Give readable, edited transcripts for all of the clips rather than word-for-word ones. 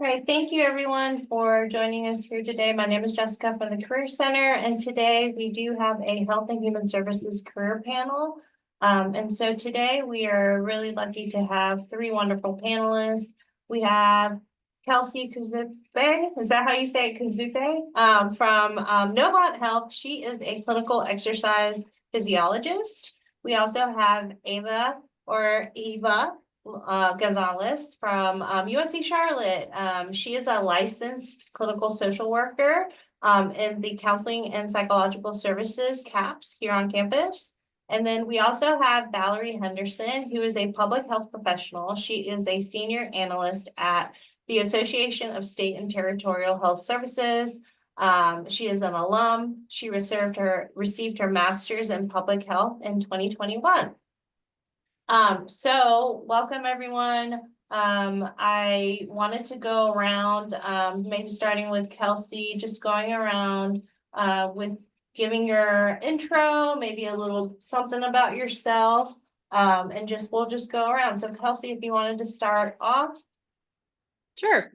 All right, thank you everyone for joining us here today. My name is Jessica from the Career Center, and today we do have a Health and Human Services career panel. And so today we are really lucky to have three wonderful panelists. We have Kelsey Cuzzupe, is that how you say it, Cuzzupe? From Novant Health. She is a clinical exercise physiologist. We also have Ava Gonzalez from UNC Charlotte. She is a licensed clinical social worker in the Counseling and Psychological Services CAPS here on campus. And then we also have Valerie Henderson, who is a public health professional. She is a senior analyst at the Association of State and Territorial Health Services. She is an alum. She received her master's in public health in 2021. So welcome everyone. I wanted to go around, maybe starting with Kelsey, just going around with giving your intro, maybe a little something about yourself, and we'll just go around. So Kelsey, if you wanted to start off. Sure.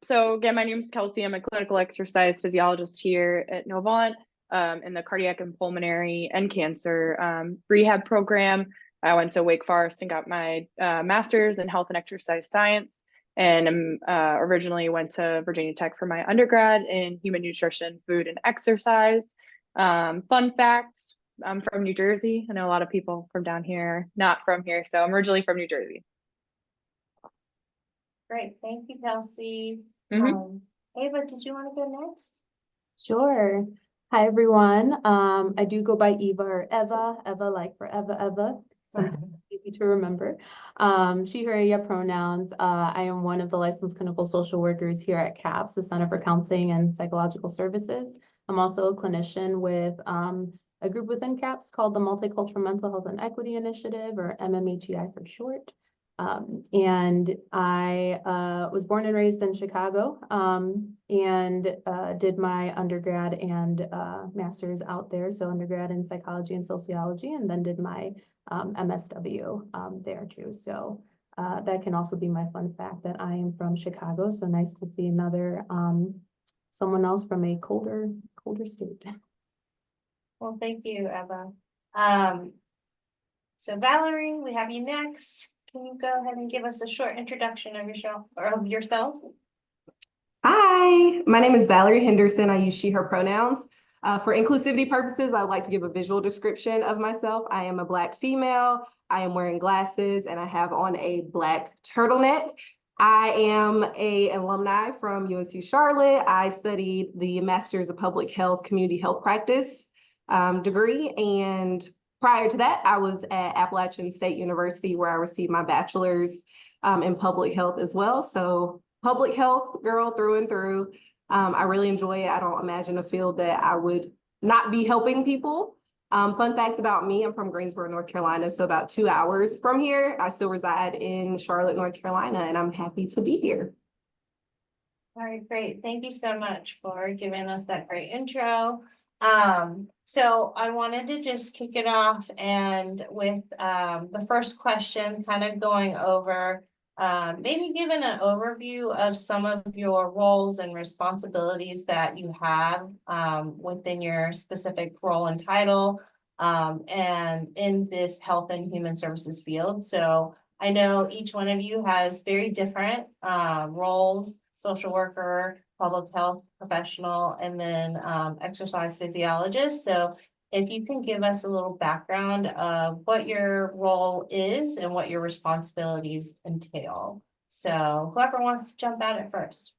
So again, my name is Kelsey. I'm a clinical exercise physiologist here at Novant in the cardiac and pulmonary and cancer rehab program. I went to Wake Forest and got my master's in health and exercise science, and originally went to Virginia Tech for my undergrad in human nutrition, food, and exercise. Fun facts, I'm from New Jersey. I know a lot of people from down here not from here, so I'm originally from New Jersey. Great, thank you, Kelsey. Mm-hmm. Ava, did you want to go next? Sure. Hi, everyone. I do go by Eva or Eva like forever, Eva. Sometimes easy to remember. She, her, yeah pronouns. I am one of the licensed clinical social workers here at CAPS, the Center for Counseling and Psychological Services. I'm also a clinician with a group within CAPS called the Multicultural Mental Health and Equity Initiative, or MMHEI for short. And I was born and raised in Chicago, and did my undergrad and master's out there. So undergrad in psychology and sociology, and then did my MSW there too. So that can also be my fun fact that I am from Chicago. So nice to see another someone else from a colder state. Well, thank you, Eva. So Valerie, we have you next. Can you go ahead and give us a short introduction of yourself? Hi, my name is Valerie Henderson. I use she, her pronouns. For inclusivity purposes, I would like to give a visual description of myself. I am a Black female. I am wearing glasses and I have on a Black turtleneck. I am an alumni from UNC Charlotte. I studied the Master's of Public Health Community Health Practice degree, and prior to that, I was at Appalachian State University, where I received my bachelor's in public health as well. So public health girl through and through. I really enjoy it. I don't imagine a field that I would not be helping people. Fun fact about me, I'm from Greensboro, North Carolina, so about 2 hours from here. I still reside in Charlotte, North Carolina, and I'm happy to be here. All right, great. Thank you so much for giving us that great intro. So I wanted to just kick it off and with the first question, kind of going over maybe giving an overview of some of your roles and responsibilities that you have within your specific role and title and in this health and human services field. So I know each one of you has very different roles: social worker, public health professional, and then exercise physiologist. So if you can give us a little background of what your role is and what your responsibilities entail. So whoever wants to jump at it first.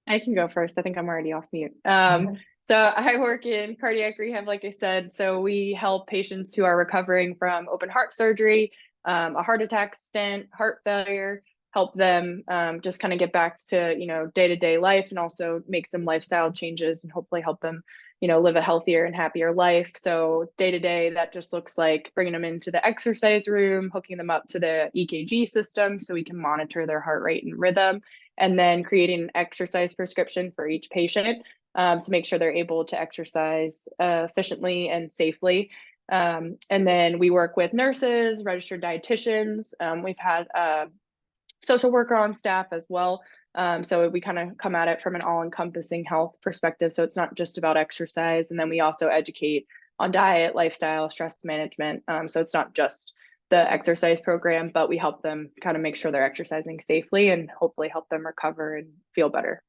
I can go first. I think I'm already off mute. So I work in cardiac rehab, like I said. So we help patients who are recovering from open heart surgery, a heart attack, stent, heart failure, help them just kind of get back to, day-to-day life, and also make some lifestyle changes and hopefully help them, live a healthier and happier life. So day-to-day, that just looks like bringing them into the exercise room, hooking them up to the EKG system so we can monitor their heart rate and rhythm, and then creating an exercise prescription for each patient to make sure they're able to exercise efficiently and safely. And then we work with nurses, registered dietitians. We've had social worker on staff as well. So we kind of come at it from an all-encompassing health perspective. So it's not just about exercise. And then we also educate on diet, lifestyle, stress management. So it's not just the exercise program, but we help them kind of make sure they're exercising safely and hopefully help them recover and feel better.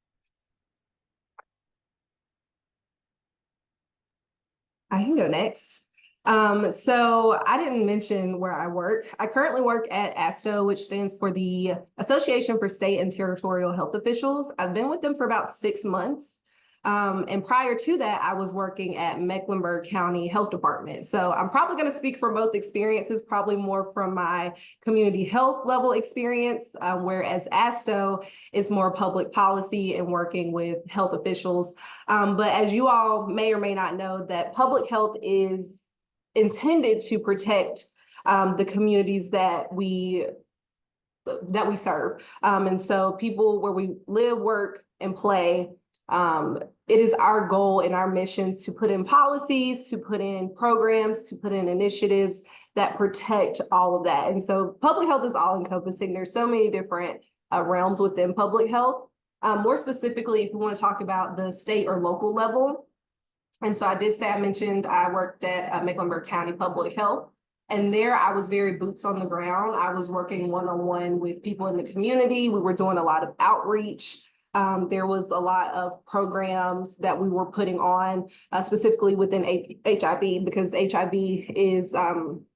I can go next. So I didn't mention where I work. I currently work at ASTHO, which stands for the Association for State and Territorial Health Officials. I've been with them for about 6 months. And prior to that, I was working at Mecklenburg County Health Department. So I'm probably going to speak from both experiences, probably more from my community health level experience, whereas ASTHO is more public policy and working with health officials. But as you all may or may not know, that public health is intended to protect the communities that we serve. And so people where we live, work, and play, it is our goal and our mission to put in policies, to put in programs, to put in initiatives that protect all of that. And so public health is all encompassing. There's so many different realms within public health. More specifically, if you want to talk about the state or local level. And so I did say, I mentioned I worked at Mecklenburg County Public Health. And there I was very boots on the ground. I was working one-on-one with people in the community. We were doing a lot of outreach. There was a lot of programs that we were putting on, specifically within HIV, because HIV is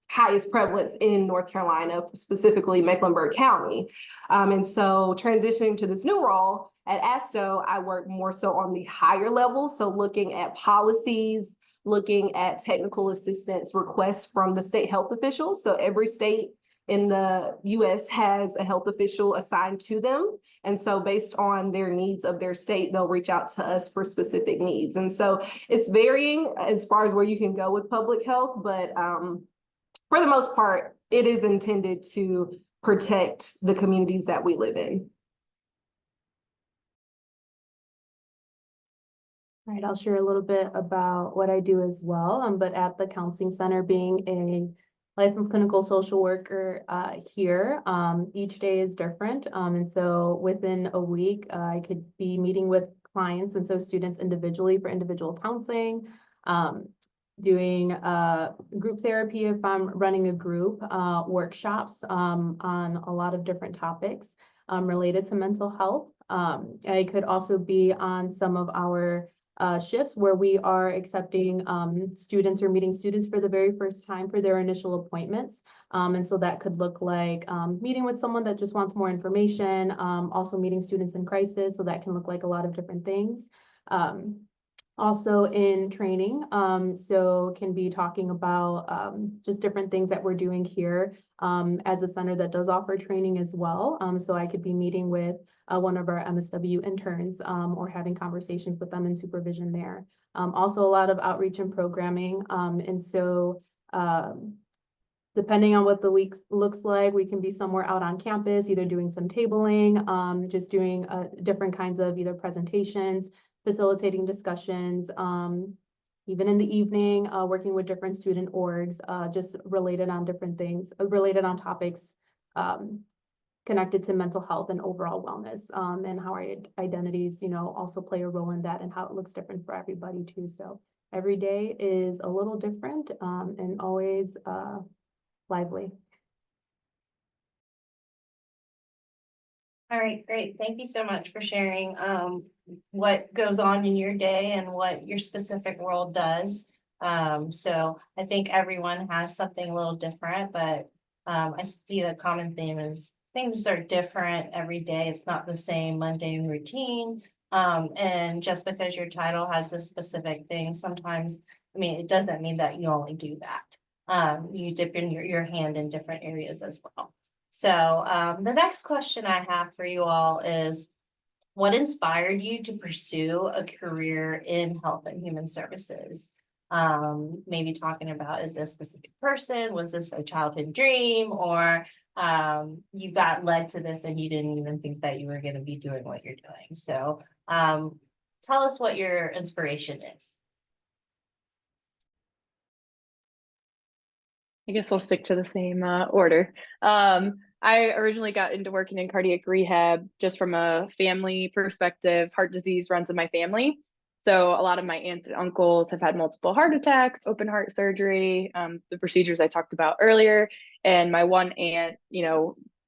highest prevalence in North Carolina, specifically Mecklenburg County. And so transitioning to this new role at ASTHO, I work more so on the higher level. So looking at policies, looking at technical assistance requests from the state health officials. So every state in the US has a health official assigned to them. And so based on their needs of their state, they'll reach out to us for specific needs. And so it's varying as far as where you can go with public health, but for the most part, it is intended to protect the communities that we live in. All right, I'll share a little bit about what I do as well. But at the Counseling Center, being a licensed clinical social worker here, each day is different. And so within a week, I could be meeting with clients and so students individually for individual counseling, doing group therapy if I'm running a group, workshops on a lot of different topics related to mental health. I could also be on some of our shifts where we are accepting students or meeting students for the very first time for their initial appointments. And so that could look like meeting with someone that just wants more information, also meeting students in crisis. So that can look like a lot of different things. Also in training, so can be talking about just different things that we're doing here as a center that does offer training as well. So I could be meeting with one of our MSW interns or having conversations with them in supervision there. Also a lot of outreach and programming. And so depending on what the week looks like, we can be somewhere out on campus, either doing some tabling, just doing different kinds of either presentations, facilitating discussions, even in the evening, working with different student orgs, just related on different things, related on topics connected to mental health and overall wellness, and how our identities, also play a role in that and how it looks different for everybody too. So every day is a little different and always lively. All right, great. Thank you so much for sharing what goes on in your day and what your specific role does. So I think everyone has something a little different, but I see the common theme is things are different every day. It's not the same mundane routine. And just because your title has this specific thing, sometimes, it doesn't mean that you only do that. You dip in your hand in different areas as well. So the next question I have for you all is, what inspired you to pursue a career in health and human services? Maybe talking about, is this a specific person? Was this a childhood dream? Or you got led to this and you didn't even think that you were going to be doing what you're doing? So tell us what your inspiration is. I guess I'll stick to the same order. I originally got into working in cardiac rehab just from a family perspective. Heart disease runs in my family. So a lot of my aunts and uncles have had multiple heart attacks, open heart surgery, the procedures I talked about earlier. And my one aunt,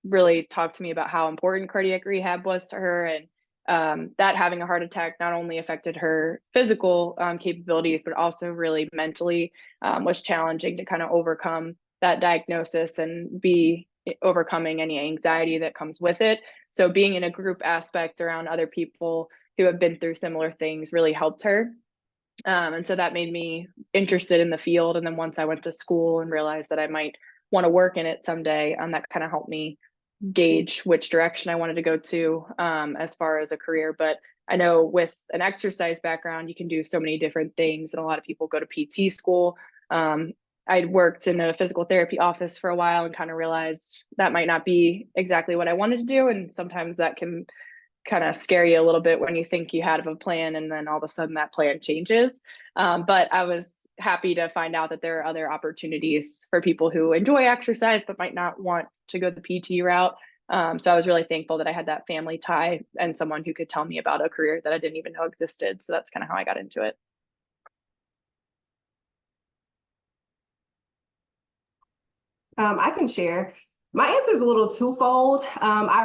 really talked to me about how important cardiac rehab was to her, and that having a heart attack not only affected her physical capabilities, but also really mentally was challenging to kind of overcome that diagnosis and be overcoming any anxiety that comes with it. So being in a group aspect around other people who have been through similar things really helped her. And so that made me interested in the field. And then once I went to school and realized that I might want to work in it someday, that kind of helped me gauge which direction I wanted to go to as far as a career. But I know with an exercise background, you can do so many different things, and a lot of people go to PT school. I'd worked in a physical therapy office for a while and kind of realized that might not be exactly what I wanted to do. And sometimes that can kind of scare you a little bit when you think you had a plan and then all of a sudden that plan changes. But I was happy to find out that there are other opportunities for people who enjoy exercise but might not want to go the PT route. So I was really thankful that I had that family tie and someone who could tell me about a career that I didn't even know existed. So that's kind of how I got into it. I can share. My answer is a little twofold. I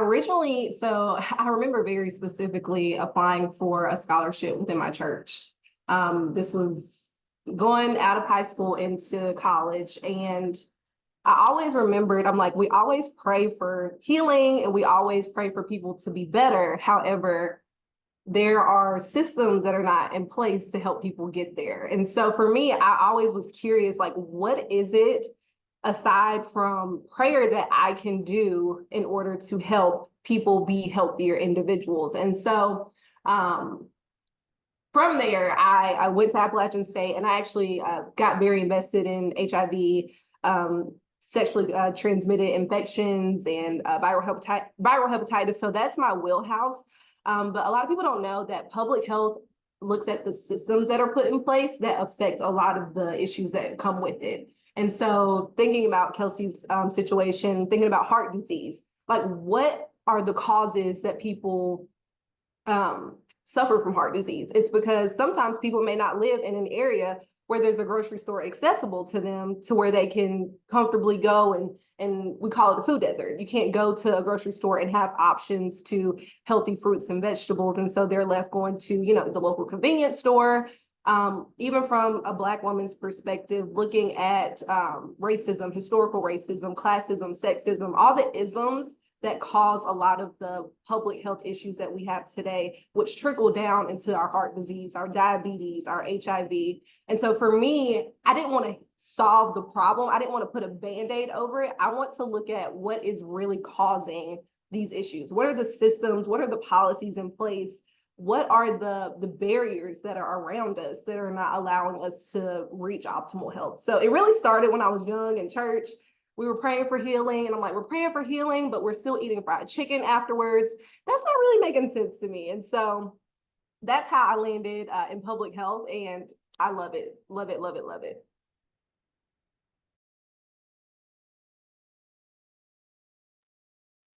remember very specifically applying for a scholarship within my church. This was going out of high school into college, and I always remembered, I'm like, we always pray for healing and we always pray for people to be better. However, there are systems that are not in place to help people get there. And so for me, I always was curious, like, what is it aside from prayer that I can do in order to help people be healthier individuals? And so from there, I went to Appalachian State, and I actually got very invested in HIV, sexually transmitted infections, and viral hepatitis. So that's my wheelhouse. But a lot of people don't know that public health looks at the systems that are put in place that affect a lot of the issues that come with it. And so thinking about Kelsey's situation, thinking about heart disease, like, what are the causes that people suffer from heart disease? It's because sometimes people may not live in an area where there's a grocery store accessible to them to where they can comfortably go, and we call it a food desert. You can't go to a grocery store and have options to healthy fruits and vegetables. And so they're left going to, the local convenience store. Even from a Black woman's perspective, looking at racism, historical racism, classism, sexism, all the isms that cause a lot of the public health issues that we have today, which trickle down into our heart disease, our diabetes, our HIV. And so for me, I didn't want to solve the problem. I didn't want to put a Band-Aid over it. I want to look at what is really causing these issues. What are the systems? What are the policies in place? What are the barriers that are around us that are not allowing us to reach optimal health? So it really started when I was young in church. We were praying for healing, and I'm like, we're praying for healing, but we're still eating fried chicken afterwards. That's not really making sense to me. And so that's how I landed in public health, and I love it, love it, love it, love it.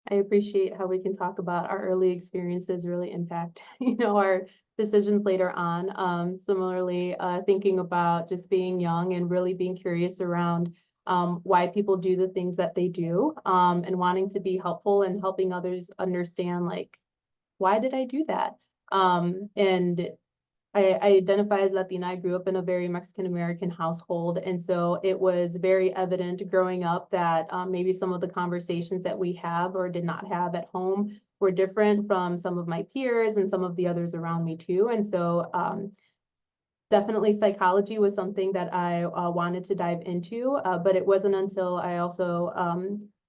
I appreciate how we can talk about our early experiences really impact, our decisions later on. Similarly, thinking about just being young and really being curious around why people do the things that they do, and wanting to be helpful and helping others understand, like, why did I do that? And I identify as Latina. I grew up in a very Mexican-American household. And so it was very evident growing up that maybe some of the conversations that we have or did not have at home were different from some of my peers and some of the others around me too. And so definitely psychology was something that I wanted to dive into, but it wasn't until I also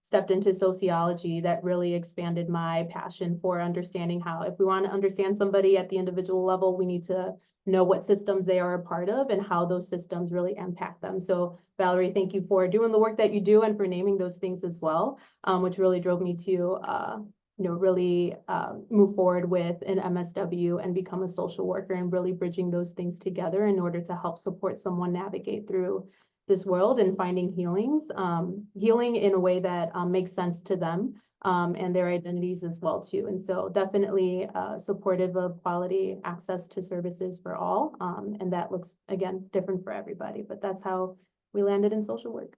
stepped into sociology that really expanded my passion for understanding how, if we want to understand somebody at the individual level, we need to know what systems they are a part of and how those systems really impact them. So Valerie, thank you for doing the work that you do and for naming those things as well, which really drove me to really move forward with an MSW and become a social worker, and really bridging those things together in order to help support someone navigate through this world and finding healing in a way that makes sense to them and their identities as well too. And so definitely supportive of quality access to services for all. And that looks, again, different for everybody, but that's how we landed in social work.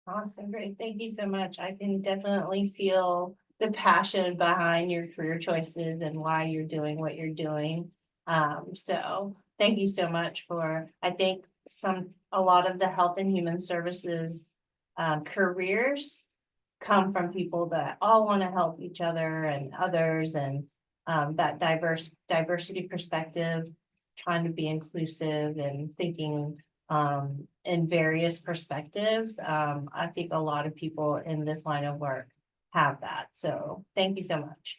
Awesome, great. Thank you so much. I can definitely feel the passion behind your career choices and why you're doing what you're doing. So thank you so much for, I think a lot of the health and human services careers come from people that all want to help each other and others, and that diversity perspective, trying to be inclusive and thinking in various perspectives. I think a lot of people in this line of work have that. So thank you so much.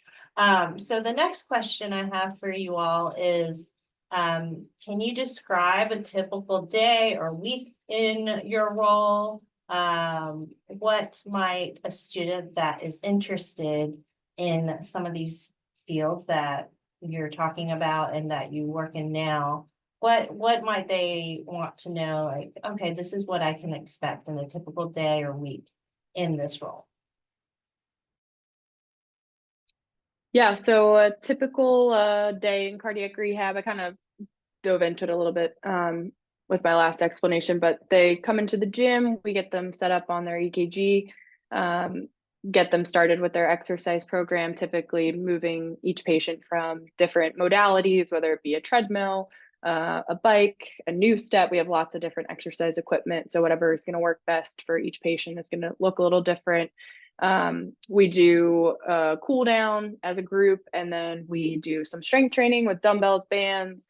So the next question I have for you all is, can you describe a typical day or week in your role? What might a student that is interested in some of these fields that you're talking about and that you work in now, what might they want to know? Like, okay, this is what I can expect in a typical day or week in this role. Yeah, so a typical day in cardiac rehab, I kind of dove into it a little bit with my last explanation, but they come into the gym, we get them set up on their EKG, get them started with their exercise program, typically moving each patient from different modalities, whether it be a treadmill, a bike, a new step. We have lots of different exercise equipment, so whatever is going to work best for each patient is going to look a little different. We do a cool down as a group, and then we do some strength training with dumbbells, bands,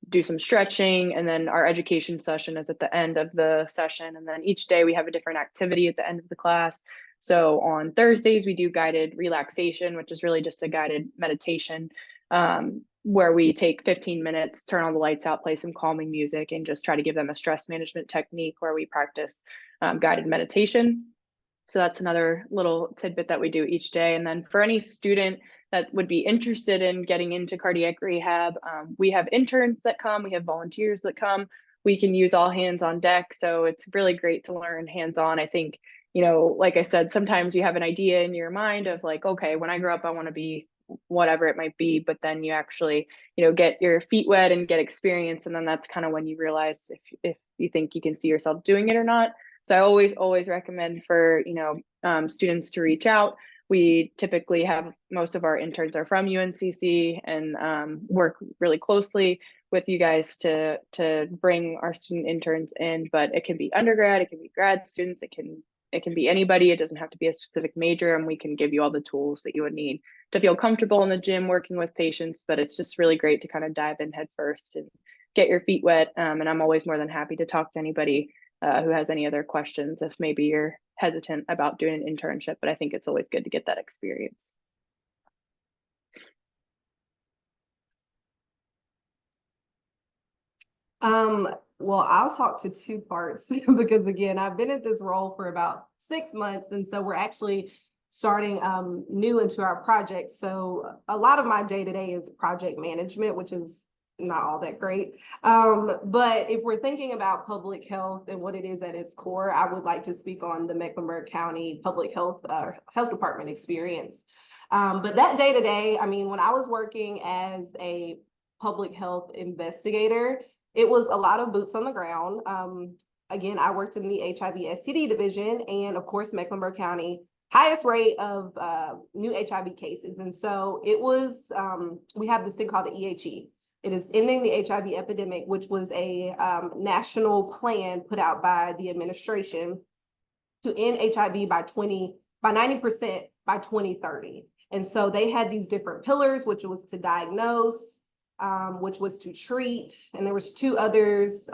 do some stretching, and then our education session is at the end of the session. And then each day we have a different activity at the end of the class. So on Thursdays, we do guided relaxation, which is really just a guided meditation, where we take 15 minutes, turn all the lights out, play some calming music, and just try to give them a stress management technique where we practice guided meditation. So that's another little tidbit that we do each day. And then for any student that would be interested in getting into cardiac rehab, we have interns that come, we have volunteers that come. We can use all hands on deck. So it's really great to learn hands-on. I think, you know, like I said, sometimes you have an idea in your mind of like, okay, when I grow up, I want to be whatever it might be, but then you actually, you know, get your feet wet and get experience. And then that's kind of when you realize if you think you can see yourself doing it or not. So I always recommend for, you know, students to reach out. We typically have most of our interns are from UNCC and work really closely with you guys to bring our student interns in, but it can be undergrad, it can be grad students, it can be anybody. It doesn't have to be a specific major, and we can give you all the tools that you would need to feel comfortable in the gym working with patients. But it's just really great to kind of dive in head first and get your feet wet. And I'm always more than happy to talk to anybody who has any other questions if maybe you're hesitant about doing an internship, but I think it's always good to get that experience. Well, I'll talk to two parts because again, I've been in this role for about 6 months. And so we're actually starting new into our project. So a lot of my day-to-day is project management, which is not all that great. But if we're thinking about public health and what it is at its core, I would like to speak on the Mecklenburg County Public Health Health Department experience. But that day-to-day, I mean, when I was working as a public health investigator, it was a lot of boots on the ground. Again, I worked in the HIV/STD division, and of course, Mecklenburg County, highest rate of new HIV cases. And so it was, we have this thing called the EHE. It is Ending the HIV Epidemic, which was a national plan put out by the administration to end HIV by 90% by 2030. And so they had these different pillars, which was to diagnose, which was to treat, and there was two others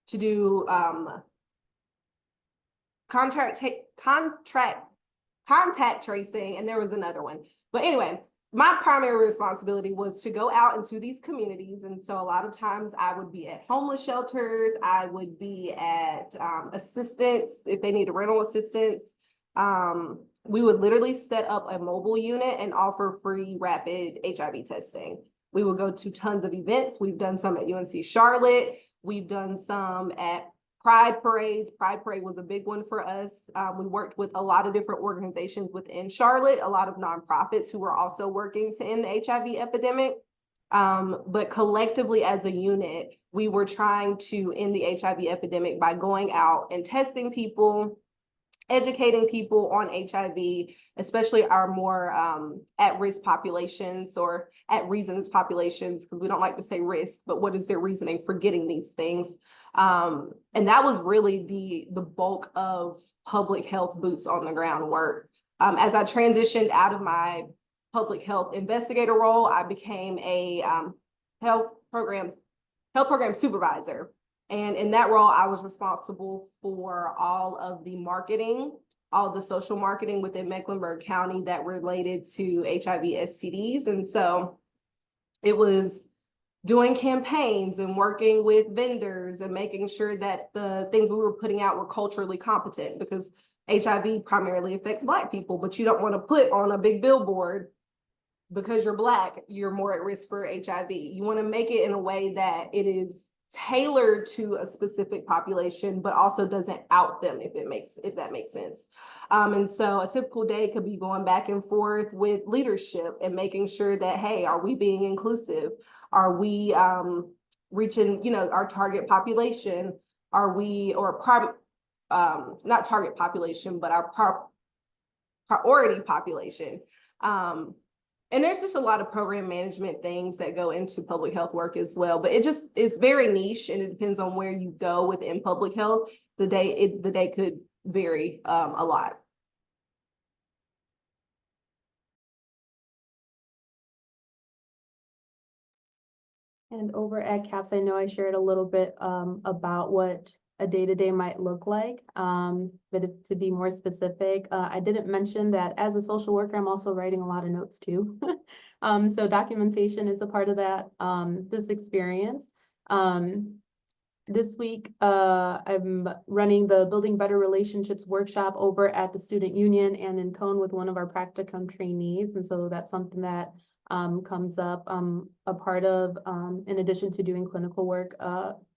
to do contact tracing, and there was another one. But anyway, my primary responsibility was to go out into these communities. And so a lot of times I would be at homeless shelters, I would be at assistance if they need rental assistance. We would literally set up a mobile unit and offer free rapid HIV testing. We would go to tons of events. We've done some at UNC Charlotte. We've done some at Pride parades. Pride parade was a big one for us. We worked with a lot of different organizations within Charlotte, a lot of nonprofits who were also working to end the HIV epidemic. But collectively as a unit, we were trying to end the HIV epidemic by going out and testing people, educating people on HIV, especially our more at-risk populations or at-reasons populations, because we don't like to say risk, but what is their reasoning for getting these things? And that was really the bulk of public health boots on the ground work. As I transitioned out of my public health investigator role, I became a health program supervisor. And in that role, I was responsible for all of the marketing, all the social marketing within Mecklenburg County that related to HIV STDs. And so it was doing campaigns and working with vendors and making sure that the things we were putting out were culturally competent, because HIV primarily affects Black people, but you don't want to put on a big billboard, because you're Black, you're more at risk for HIV. You want to make it in a way that it is tailored to a specific population, but also doesn't out them, if that makes sense. And so a typical day could be going back and forth with leadership and making sure that, hey, are we being inclusive? Are we reaching, our target population? Are we, not target population, but our priority population? And there's just a lot of program management things that go into public health work as well, but it's very niche, and it depends on where you go within public health. The day could vary a lot. And over at CAPS, I know I shared a little bit about what a day-to-day might look like. But to be more specific, I didn't mention that as a social worker, I'm also writing a lot of notes too. So documentation is a part of that, this experience. This week, I'm running the Building Better Relationships workshop over at the Student Union and in Cone with one of our practicum trainees. And so that's something that comes up, a part of, in addition to doing clinical work,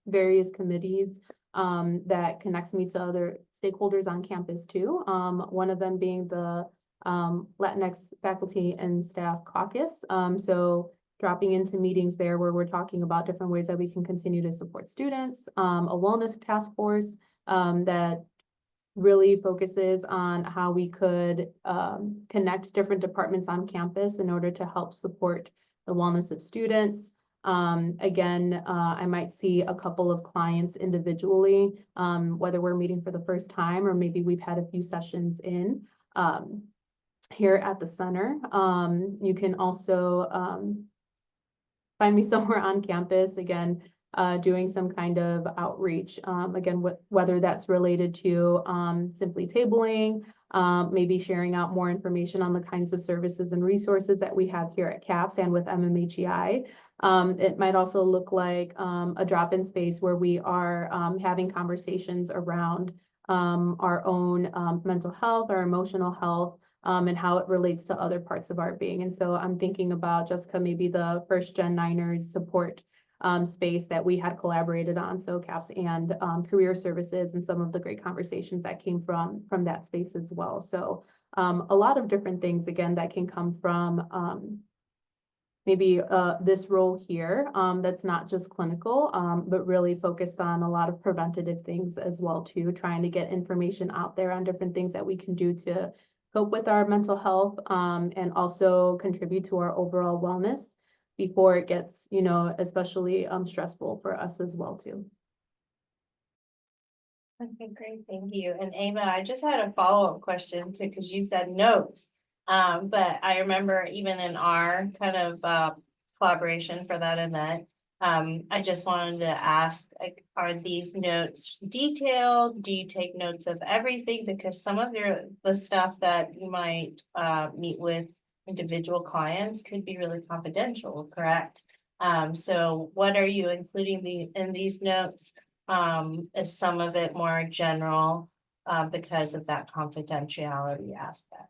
various committees that connects me to other stakeholders on campus too. One of them being the Latinx Faculty and Staff Caucus. So dropping into meetings there where we're talking about different ways that we can continue to support students, a wellness task force that really focuses on how we could connect different departments on campus in order to help support the wellness of students. Again, I might see a couple of clients individually, whether we're meeting for the first time or maybe we've had a few sessions in here at the center. You can also find me somewhere on campus, again, doing some kind of outreach, again, whether that's related to simply tabling, maybe sharing out more information on the kinds of services and resources that we have here at CAPS and with MMHEI. It might also look like a drop-in space where we are having conversations around our own mental health, our emotional health, and how it relates to other parts of our being. And so I'm thinking about, Jessica, maybe the first Gen Niners support space that we had collaborated on, so CAPS and career services, and some of the great conversations that came from that space as well. So a lot of different things, again, that can come from maybe this role here that's not just clinical, but really focused on a lot of preventative things as well too, trying to get information out there on different things that we can do to cope with our mental health and also contribute to our overall wellness before it gets, especially stressful for us as well too. Okay, great, thank you. And Ava, I just had a follow-up question too, because you said notes. But I remember even in our kind of collaboration for that event, I just wanted to ask, like, are these notes detailed? Do you take notes of everything? Because some of the stuff that you might meet with individual clients could be really confidential, correct? So what are you including in these notes? Is some of it more general because of that confidentiality aspect?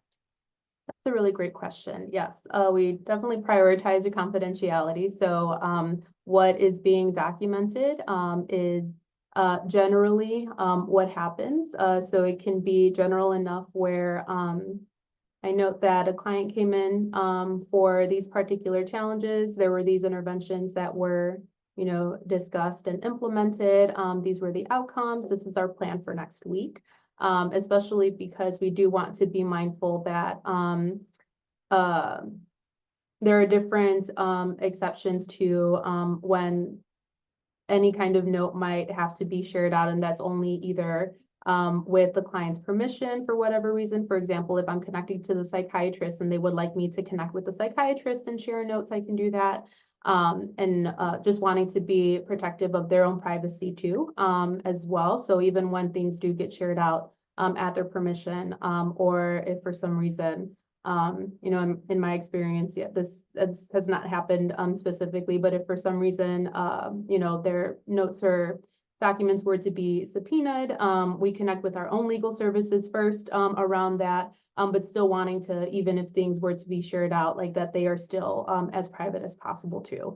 It's a really great question. Yes, we definitely prioritize your confidentiality. So what is being documented is generally what happens. So it can be general enough where I note that a client came in for these particular challenges. There were these interventions that were, you know, discussed and implemented. These were the outcomes. This is our plan for next week. Especially because we do want to be mindful that there are different exceptions to when any kind of note might have to be shared out, and that's only either with the client's permission for whatever reason. For example, if I'm connecting to the psychiatrist and they would like me to connect with the psychiatrist and share notes, I can do that. And just wanting to be protective of their own privacy too, as well. So even when things do get shared out at their permission, or if for some reason, you know, in my experience, yeah, this has not happened specifically, but if for some reason, you know, their notes or documents were to be subpoenaed, we connect with our own legal services first around that, but still wanting to, even if things were to be shared out, like that they are still as private as possible too.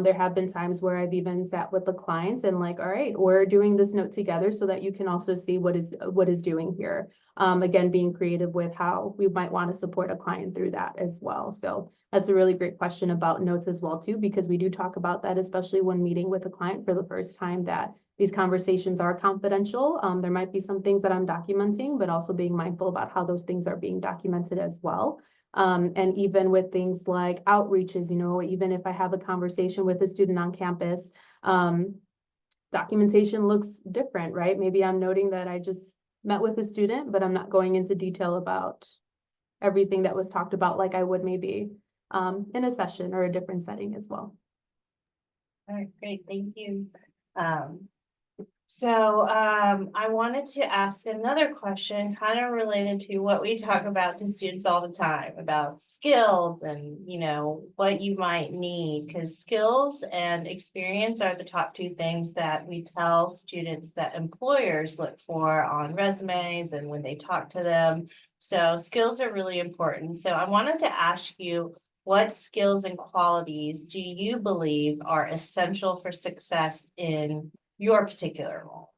There have been times where I've even sat with the clients and like, all right, we're doing this note together so that you can also see what is doing here. Again, being creative with how we might want to support a client through that as well. So that's a really great question about notes as well too, because we do talk about that, especially when meeting with a client for the first time, that these conversations are confidential. There might be some things that I'm documenting, but also being mindful about how those things are being documented as well. And even with things like outreaches, you know, even if I have a conversation with a student on campus, documentation looks different, right? Maybe I'm noting that I just met with a student, but I'm not going into detail about everything that was talked about like I would maybe in a session or a different setting as well. All right, great, thank you. I wanted to ask another question, kind of related to what we talk about to students all the time about skills and, you know, what you might need, because skills and experience are the top two things that we tell students that employers look for on resumes and when they talk to them. So skills are really important. So I wanted to ask you, what skills and qualities do you believe are essential for success in your particular role?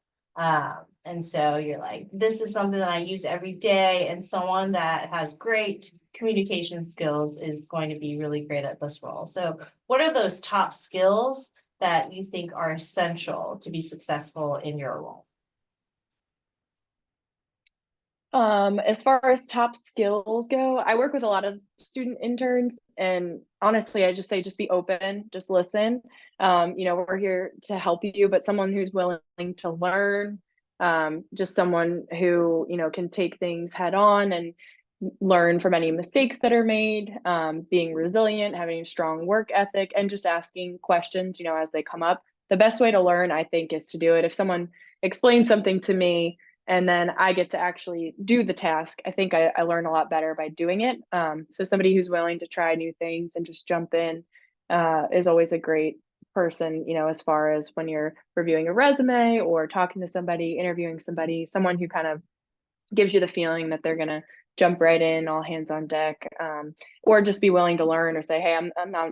And so you're like, this is something that I use every day, and someone that has great communication skills is going to be really great at this role. So what are those top skills that you think are essential to be successful in your role? As far as top skills go, I work with a lot of student interns, and honestly, I just say, just be open, just listen. You know, we're here to help you, but someone who's willing to learn, just someone who, you know, can take things head on and learn from any mistakes that are made, being resilient, having a strong work ethic, and just asking questions, you know, as they come up. The best way to learn, I think, is to do it. If someone explains something to me, and then I get to actually do the task, I think I learn a lot better by doing it. So somebody who's willing to try new things and just jump in is always a great person, you know, as far as when you're reviewing a resume or talking to somebody, interviewing somebody, someone who kind of gives you the feeling that they're gonna jump right in, all hands on deck, or just be willing to learn or say, hey, I'm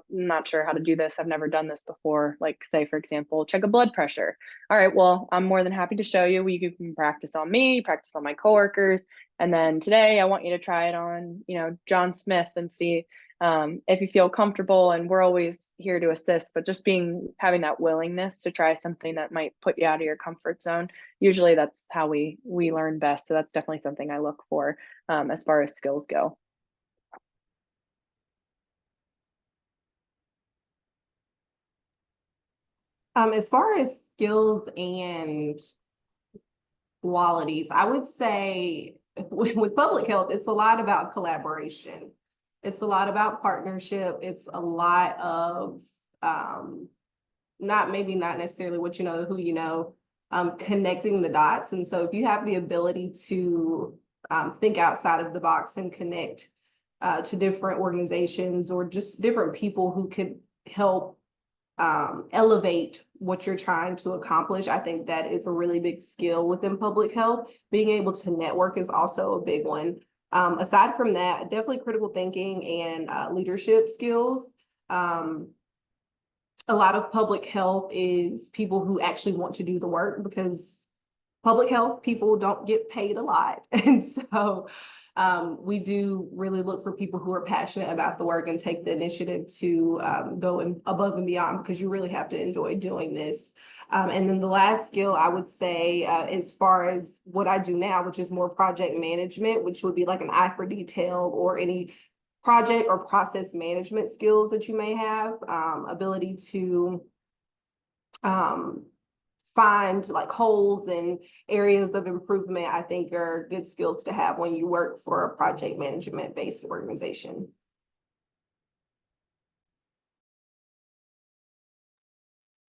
not sure how to do this. I've never done this before. Like, say, for example, check a blood pressure. All right, well, I'm more than happy to show you. You can practice on me, practice on my coworkers. And then today I want you to try it on, you know, John Smith and see if you feel comfortable. And we're always here to assist, but just having that willingness to try something that might put you out of your comfort zone. Usually that's how we learn best. So that's definitely something I look for as far as skills go. As far as skills and qualities, I would say with public health, it's a lot about collaboration. It's a lot about partnership. It's a lot of not necessarily what you know, who you know, connecting the dots. And so if you have the ability to think outside of the box and connect to different organizations or just different people who could help elevate what you're trying to accomplish, I think that is a really big skill within public health. Being able to network is also a big one. Aside from that, definitely critical thinking and leadership skills. A lot of public health is people who actually want to do the work, because public health people don't get paid a lot. And so we do really look for people who are passionate about the work and take the initiative to go above and beyond, because you really have to enjoy doing this. And then the last skill I would say, as far as what I do now, which is more project management, which would be like an eye for detail or any project or process management skills that you may have, ability to find like holes and areas of improvement, I think are good skills to have when you work for a project management based organization.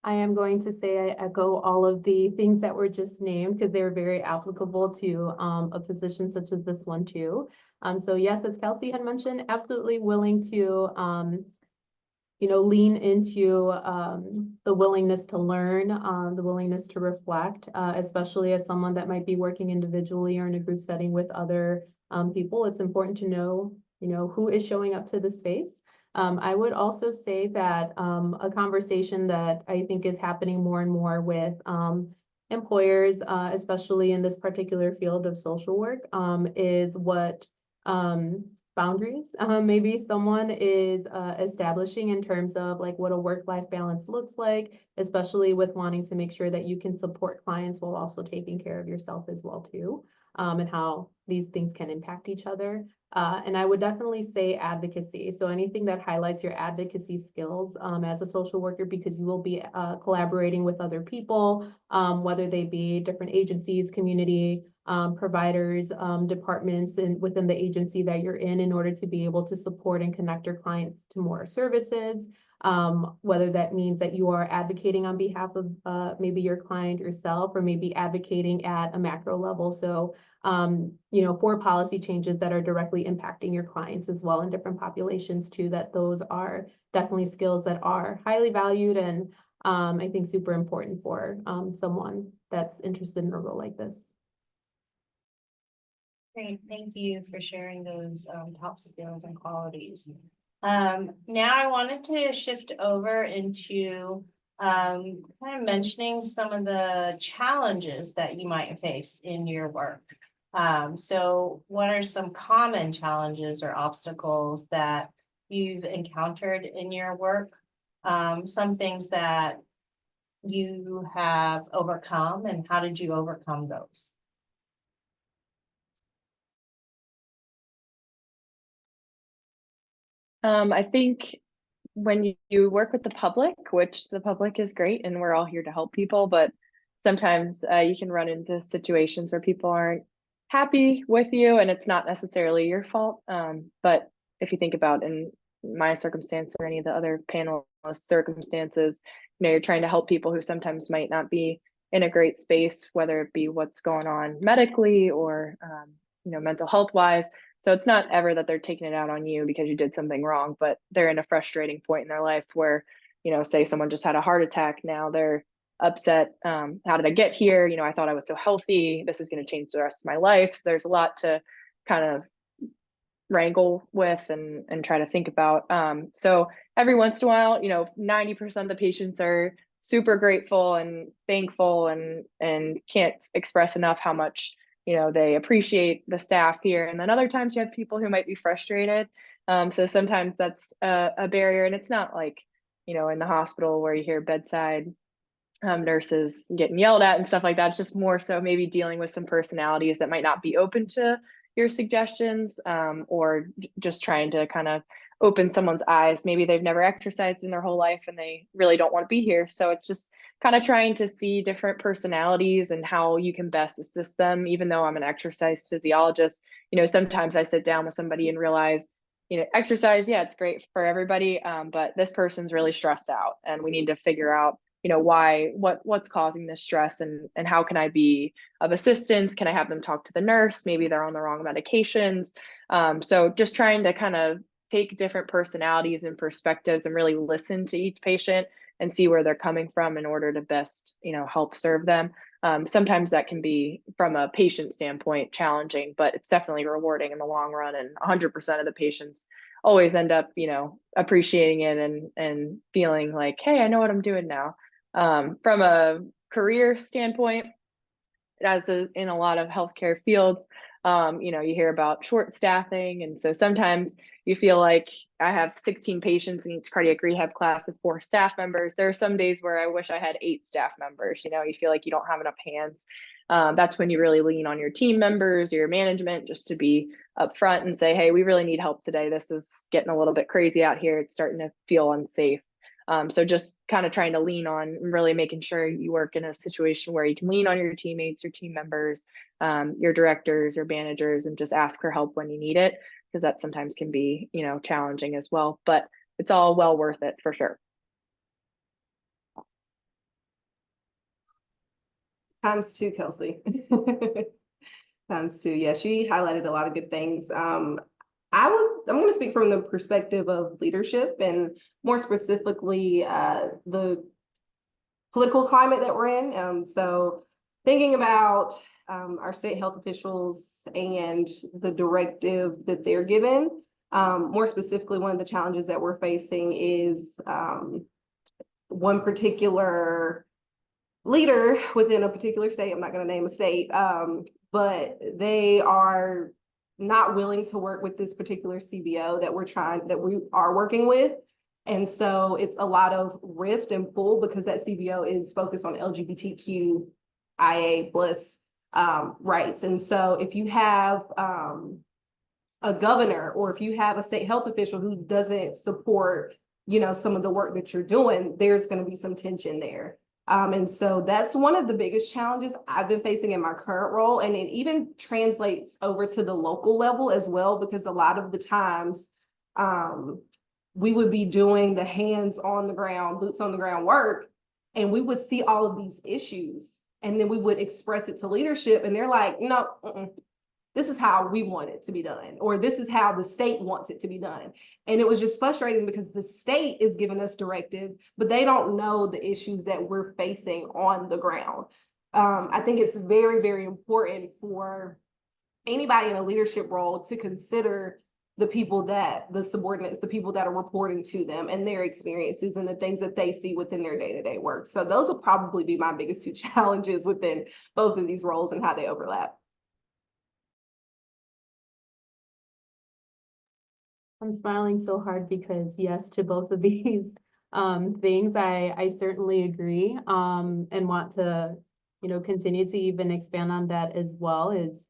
I am going to say I echo all of the things that were just named, because they were very applicable to a position such as this one too. So yes, as Kelsey had mentioned, absolutely willing to lean into the willingness to learn, the willingness to reflect, especially as someone that might be working individually or in a group setting with other people. It's important to know, who is showing up to the space. I would also say that a conversation that I think is happening more and more with employers, especially in this particular field of social work, is what boundaries maybe someone is establishing in terms of like what a work-life balance looks like, especially with wanting to make sure that you can support clients while also taking care of yourself as well too, and how these things can impact each other. And I would definitely say advocacy. So anything that highlights your advocacy skills as a social worker, because you will be collaborating with other people, whether they be different agencies, community providers, departments and within the agency that you're in order to be able to support and connect your clients to more services. Whether that means that you are advocating on behalf of maybe your client yourself, or maybe advocating at a macro level. So, for policy changes that are directly impacting your clients as well in different populations too, that those are definitely skills that are highly valued and I think super important for someone that's interested in a role like this. Great, thank you for sharing those top skills and qualities. Now I wanted to shift over into kind of mentioning some of the challenges that you might face in your work. So what are some common challenges or obstacles that you've encountered in your work? Some things that you have overcome, and how did you overcome those? I think when you work with the public, which the public is great and we're all here to help people, but sometimes you can run into situations where people aren't happy with you and it's not necessarily your fault. But if you think about in my circumstance or any of the other panelists' circumstances, you're trying to help people who sometimes might not be in a great space, whether it be what's going on medically or mental health wise. So it's not ever that they're taking it out on you because you did something wrong, but they're in a frustrating point in their life where, say someone just had a heart attack. Now they're upset. How did I get here? I thought I was so healthy. This is going to change the rest of my life. So there's a lot to kind of wrangle with and try to think about. So every once in a while, 90% of the patients are super grateful and thankful and can't express enough how much they appreciate the staff here. And then other times you have people who might be frustrated. So sometimes that's a barrier, and it's not like, in the hospital where you hear bedside nurses getting yelled at and stuff like that. It's just more so maybe dealing with some personalities that might not be open to your suggestions, or just trying to kind of open someone's eyes. Maybe they've never exercised in their whole life and they really don't want to be here. So it's just kind of trying to see different personalities and how you can best assist them. Even though I'm an exercise physiologist, sometimes I sit down with somebody and realize, exercise, yeah, it's great for everybody, but this person's really stressed out and we need to figure out what's causing this stress and how can I be of assistance? Can I have them talk to the nurse? Maybe they're on the wrong medications. So just trying to kind of take different personalities and perspectives and really listen to each patient and see where they're coming from in order to best, help serve them. Sometimes that can be, from a patient standpoint, challenging, but it's definitely rewarding in the long run. And 100% of the patients always end up, appreciating it and feeling like, hey, I know what I'm doing now. From a career standpoint, in a lot of healthcare fields, you hear about short staffing. And so sometimes you feel like I have 16 patients in each cardiac rehab class with 4 staff members. There are some days where I wish I had 8 staff members. You feel like you don't have enough hands. That's when you really lean on your team members, your management, just to be upfront and say, hey, we really need help today. This is getting a little bit crazy out here. It's starting to feel unsafe. So just kind of trying to lean on really making sure you work in a situation where you can lean on your teammates, your team members, your directors or managers, and just ask for help when you need it, because that sometimes can be, challenging as well, but it's all well worth it for sure. ×2, Kelsey. ×2. Yeah, she highlighted a lot of good things. I'm going to speak from the perspective of leadership, and more specifically, the political climate that we're in. So thinking about our state health officials and the directive that they're given, more specifically, one of the challenges that we're facing is one particular leader within a particular state. I'm not going to name a state, but they are not willing to work with this particular CBO that we are working with. And so it's a lot of rift and pull, because that CBO is focused on LGBTQIA plus rights. And so if you have a governor, or if you have a state health official who doesn't support, some of the work that you're doing, there's going to be some tension there. And so that's one of the biggest challenges I've been facing in my current role. And it even translates over to the local level as well, because a lot of the times we would be doing the hands on the ground, boots on the ground work, and we would see all of these issues, and then we would express it to leadership, and they're like, no, this is how we want it to be done, or this is how the state wants it to be done. And it was just frustrating, because the state is giving us directive, but they don't know the issues that we're facing on the ground. I think it's very, very important for anybody in a leadership role to consider the subordinates, the people that are reporting to them, and their experiences and the things that they see within their day-to-day work. So those will probably be my biggest 2 challenges within both of these roles and how they overlap. I'm smiling so hard because yes to both of these things. I certainly agree and want to continue to even expand on that as well. Is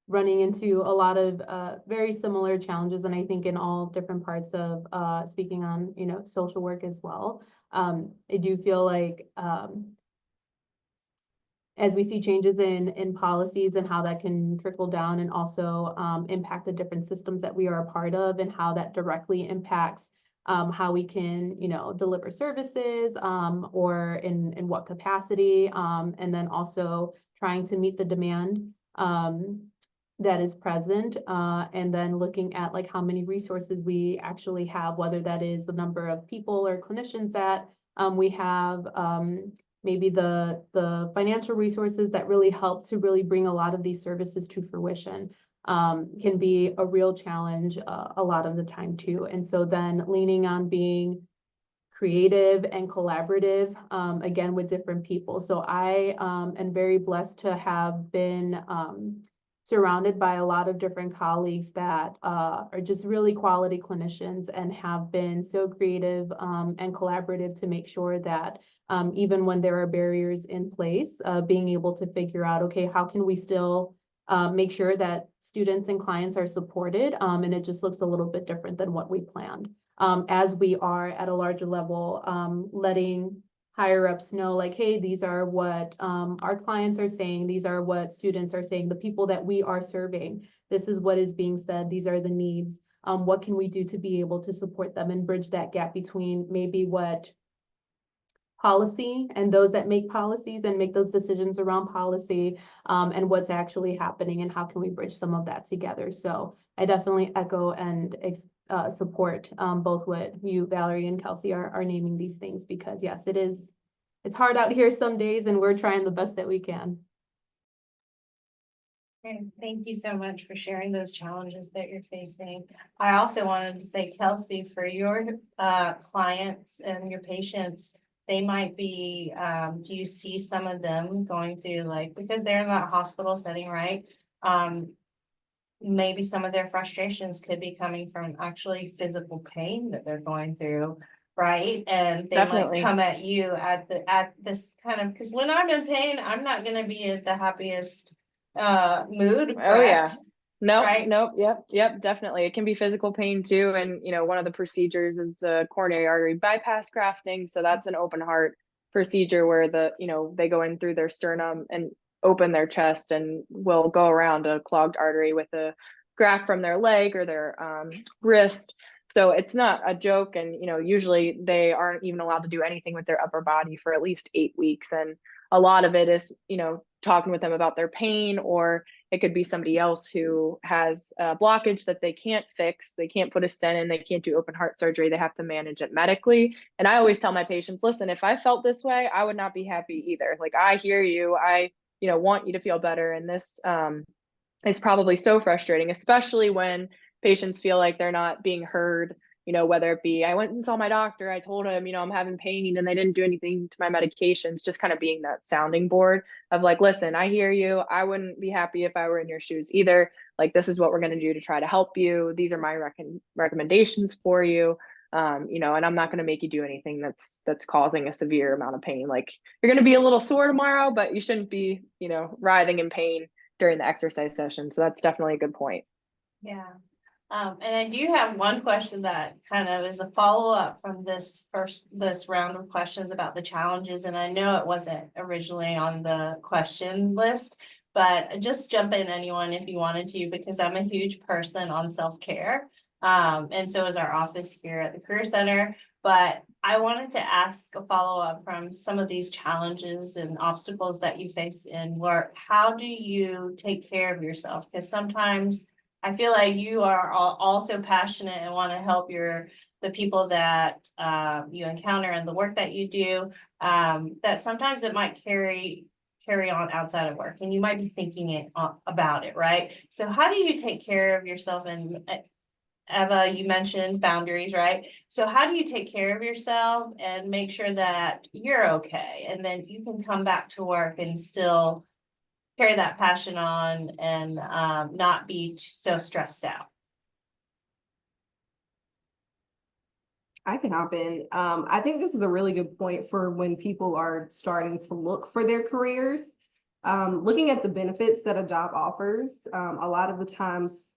running into a lot of very similar challenges, and I think in all different parts of speaking on social work as well. I do feel like as we see changes in policies and how that can trickle down and also impact the different systems that we are a part of, and how that directly impacts how we can, deliver services or in what capacity, and then also trying to meet the demand that is present, and then looking at like how many resources we actually have, whether that is the number of people or clinicians that we have, maybe the financial resources that really help to really bring a lot of these services to fruition, can be a real challenge a lot of the time too. And so then leaning on being creative and collaborative, again, with different people. So I am very blessed to have been surrounded by a lot of different colleagues that are just really quality clinicians, and have been so creative and collaborative to make sure that even when there are barriers in place, being able to figure out, okay, how can we still make sure that students and clients are supported, and it just looks a little bit different than what we planned. As we are at a larger level, letting higher ups know, like, hey, these are what our clients are saying, these are what students are saying, the people that we are serving, this is what is being said, these are the needs. What can we do to be able to support them and bridge that gap between maybe what policy and those that make policies and make those decisions around policy, and what's actually happening, and how can we bridge some of that together. So I definitely echo and support both what you, Valerie, and Kelsey are naming these things, because yes, it is it's hard out here some days and we're trying the best that we can. Okay, thank you so much for sharing those challenges that you're facing. I also wanted to say, Kelsey, for your clients and your patients, they might be, do you see some of them going through like, because they're in that hospital setting, right? Maybe some of their frustrations could be coming from actually physical pain that they're going through, right? And they Definitely. might come at you at this kind of, because when I'm in pain, I'm not gonna be at the happiest mood, Oh, yeah. correct? Nope, Right. nope, yep, definitely. It can be physical pain too. And, one of the procedures is coronary artery bypass grafting. So that's an open heart procedure where they go in through their sternum and open their chest and will go around a clogged artery with a graft from their leg or their wrist. So it's not a joke. And, usually they aren't even allowed to do anything with their upper body for at least 8 weeks. And a lot of it is, talking with them about their pain, or it could be somebody else who has a blockage that they can't fix. They can't put a stent in, they can't do open heart surgery. They have to manage it medically. And I always tell my patients, listen, if I felt this way, I would not be happy either. Like, I hear you. I, want you to feel better. And this is probably so frustrating, especially when patients feel like they're not being heard. Whether it be, I went and saw my doctor, I told him, I'm having pain, and they didn't do anything to my medications, just kind of being that sounding board of like, listen, I hear you. I wouldn't be happy if I were in your shoes either. Like, this is what we're going to do to try to help you. These are my recommendations for you. And I'm not going to make you do anything that's causing a severe amount of pain. Like, you're going to be a little sore tomorrow, but you shouldn't be, writhing in pain during the exercise session. So that's definitely a good point. Yeah. And I do have one question that kind of is a follow-up from this round of questions about the challenges. And I know it wasn't originally on the question list, but just jump in, anyone, if you wanted to, because I'm a huge person on self-care. And so is our office here at the Career Center. But I wanted to ask a follow-up from some of these challenges and obstacles that you face in work. How do you take care of yourself? Because sometimes I feel like you are also passionate and want to help the people that you encounter and the work that you do, that sometimes it might carry on outside of work, and you might be thinking about it, right? So how do you take care of yourself? And Eva, you mentioned boundaries, right? So how do you take care of yourself and make sure that you're okay, and then you can come back to work and still carry that passion on and not be so stressed out? I can hop in. I think this is a really good point for when people are starting to look for their careers. Looking at the benefits that a job offers, a lot of the times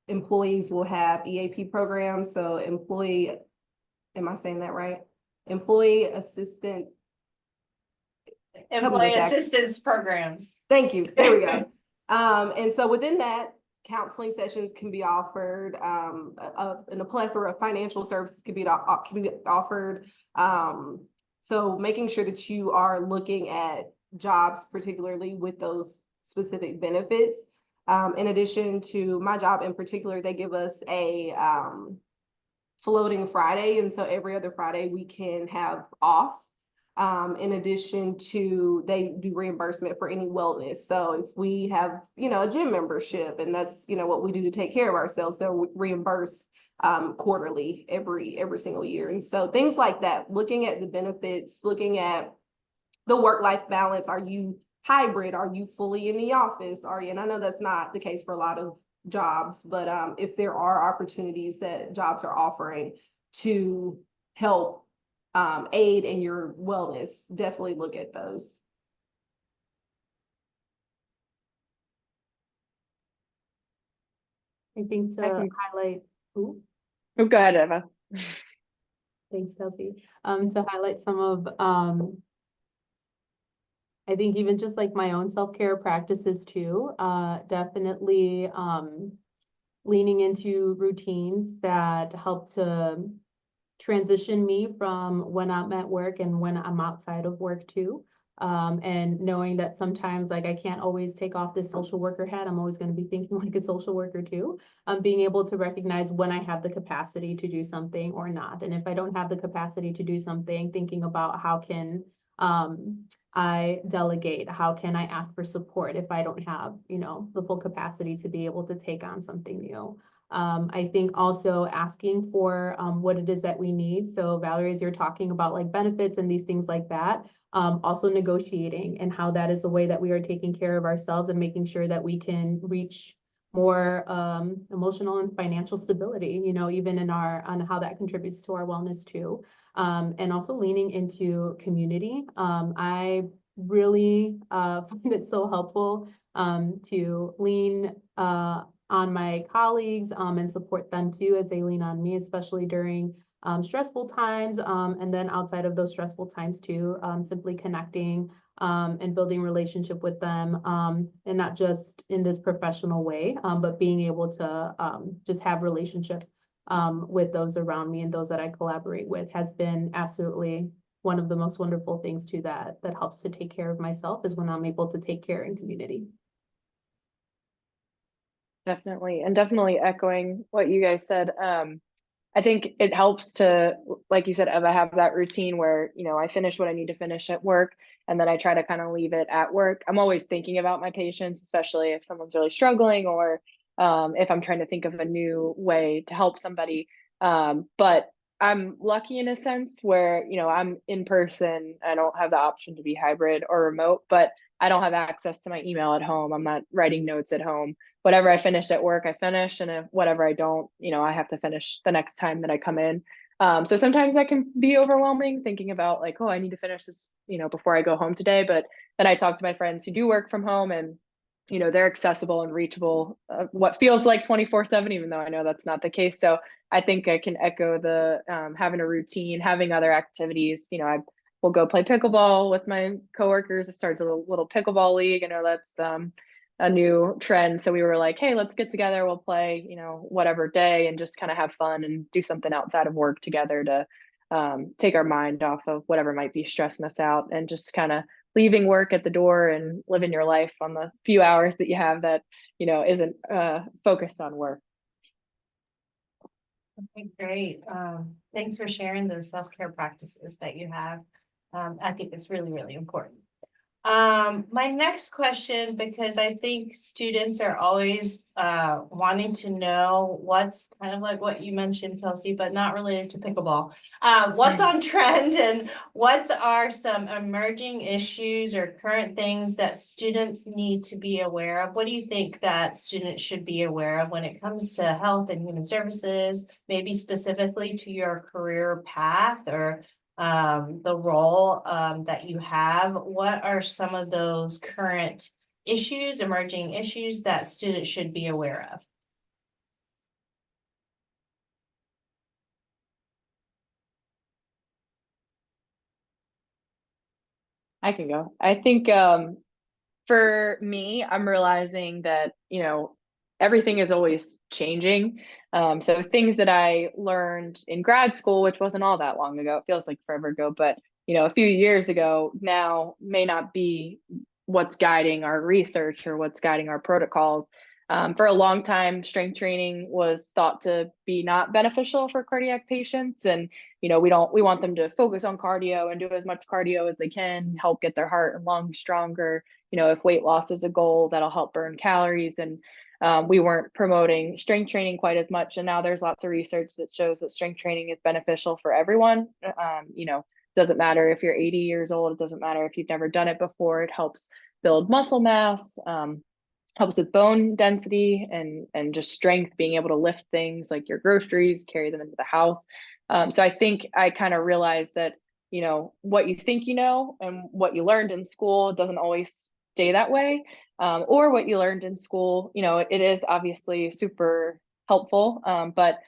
employees will have EAP programs. So am I saying that right? Employee assistance Programs. Thank you. There we go. And so within that, counseling sessions can be offered, and a plethora of financial services can be offered. So making sure that you are looking at jobs, particularly with those specific benefits. In addition to my job in particular, they give us a floating Friday. And so every other Friday we can have off. In addition to, they do reimbursement for any wellness. So if we have, a gym membership, and that's, what we do to take care of ourselves, they'll reimburse quarterly every single year. And so things like that, looking at the benefits, looking at the work-life balance. Are you hybrid? Are you fully in the office? And I know that's not the case for a lot of jobs, but if there are opportunities that jobs are offering to help aid in your wellness, definitely look at those. I think to highlight, Oh, go ahead, Eva. thanks, Kelsey. To highlight some of, I think even just like my own self-care practices too, definitely leaning into routines that help to transition me from when I'm at work and when I'm outside of work too. And knowing that sometimes like I can't always take off this social worker hat. I'm always going to be thinking like a social worker too. Being able to recognize when I have the capacity to do something or not. And if I don't have the capacity to do something, thinking about how can I delegate? How can I ask for support if I don't have, the full capacity to be able to take on something new? I think also asking for what it is that we need. So Valerie, as you're talking about like benefits and these things like that, also negotiating and how that is a way that we are taking care of ourselves and making sure that we can reach more emotional and financial stability, even on how that contributes to our wellness too. And also leaning into community. I really find it so helpful to lean on my colleagues and support them too as they lean on me, especially during stressful times. And then outside of those stressful times too, simply connecting and building relationship with them, and not just in this professional way, but being able to just have relationship with those around me and those that I collaborate with has been absolutely one of the most wonderful things too that helps to take care of myself is when I'm able to take care in community. Definitely. And definitely echoing what you guys said. I think it helps to, like you said, Eva, have that routine where, I finish what I need to finish at work and then I try to kind of leave it at work. I'm always thinking about my patients, especially if someone's really struggling or if I'm trying to think of a new way to help somebody. But I'm lucky in a sense where, I'm in person. I don't have the option to be hybrid or remote, but I don't have access to my email at home. I'm not writing notes at home. Whatever I finish at work, I finish. And if whatever I don't, I have to finish the next time that I come in. So sometimes that can be overwhelming thinking about like, oh, I need to finish this, before I go home today. But then I talk to my friends who do work from home and, they're accessible and reachable, what feels like 24/7, even though I know that's not the case. So I think I can echo the having a routine, having other activities. I will go play pickleball with my coworkers. I started a little pickleball league. I know that's a new trend. So we were like, hey, let's get together. We'll play, whatever day and just kind of have fun and do something outside of work together to take our mind off of whatever might be stressing us out and just kind of leaving work at the door and living your life on the few hours that you have that, isn't focused on work. Okay, great. Thanks for sharing those self-care practices that you have. I think it's really, really important. My next question, because I think students are always wanting to know what's kind of like what you mentioned, Kelsey, but not related to pickleball. What's on trend and what are some emerging issues or current things that students need to be aware of? What do you think that students should be aware of when it comes to health and human services, maybe specifically to your career path or the role that you have? What are some of those current issues, emerging issues that students should be aware of? I can go. I think for me, I'm realizing that, everything is always changing. So things that I learned in grad school, which wasn't all that long ago, it feels like forever ago, but a few years ago now may not be what's guiding our research or what's guiding our protocols. For a long time, strength training was thought to be not beneficial for cardiac patients. And, we want them to focus on cardio and do as much cardio as they can, help get their heart and lungs stronger. If weight loss is a goal, that'll help burn calories. And we weren't promoting strength training quite as much. And now there's lots of research that shows that strength training is beneficial for everyone. Doesn't matter if you're 80 years old. It doesn't matter if you've never done it before. It helps build muscle mass, helps with bone density and just strength, being able to lift things like your groceries, carry them into the house. So I think I kind of realized that, what you think and what you learned in school doesn't always stay that way. Or what you learned in school, it is obviously super helpful. But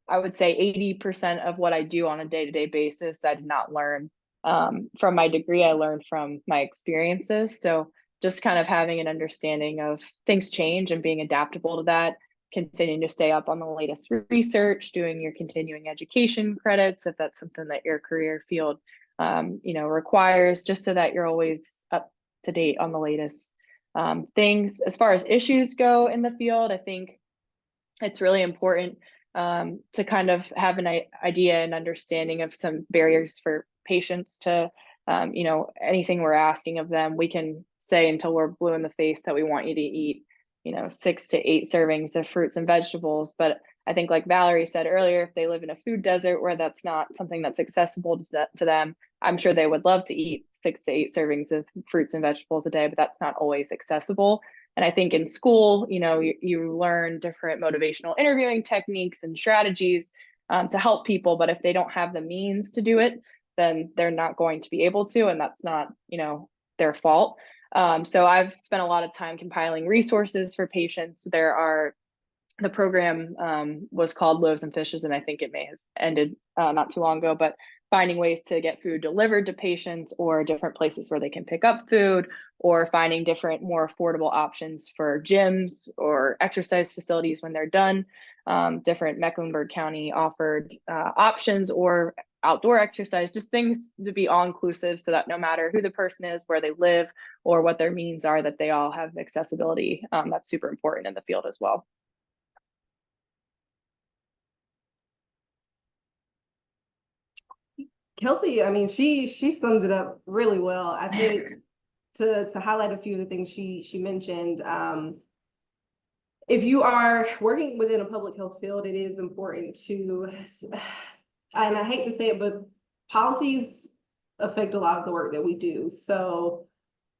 I would say 80% of what I do on a day-to-day basis, I did not learn from my degree. I learned from my experiences. So just kind of having an understanding of things change and being adaptable to that, continuing to stay up on the latest research, doing your continuing education credits, if that's something that your career field, requires, just so that you're always up to date on the latest things. As far as issues go in the field, I think it's really important to kind of have an idea and understanding of some barriers for patients to you know, anything we're asking of them, we can say until we're blue in the face that we want you to eat, you know, 6 to 8 servings of fruits and vegetables. But I think, like Valerie said earlier, if they live in a food desert where that's not something that's accessible to them, I'm sure they would love to eat 6 to 8 servings of fruits and vegetables a day, but that's not always accessible. And I think in school, you know, you learn different motivational interviewing techniques and strategies to help people. But if they don't have the means to do it, then they're not going to be able to, and that's not, you know, their fault. So I've spent a lot of time compiling resources for patients. The program was called Loaves and Fishes, and I think it may have ended not too long ago, but finding ways to get food delivered to patients, or different places where they can pick up food, or finding different, more affordable options for gyms or exercise facilities when they're done. Different Mecklenburg County offered options, or outdoor exercise, just things to be all inclusive, so that no matter who the person is, where they live, or what their means are, that they all have accessibility. That's super important in the field as well. Kelsey, I mean, she summed it up really well. I think to highlight a few of the things she mentioned, if you are working within a public health field, it is important to, and I hate to say it, but policies affect a lot of the work that we do. So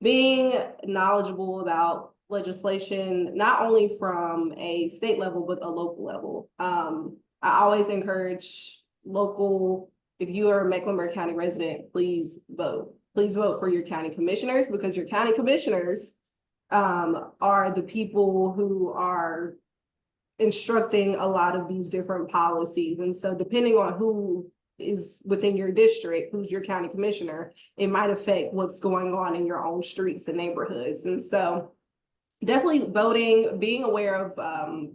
being knowledgeable about legislation, not only from a state level, but a local level. I always encourage local, if you are a Mecklenburg County resident, please vote. Please vote for your county commissioners, because your county commissioners are the people who are instructing a lot of these different policies. And so depending on who is within your district, who's your county commissioner, it might affect what's going on in your own streets and neighborhoods. And so definitely voting, being aware of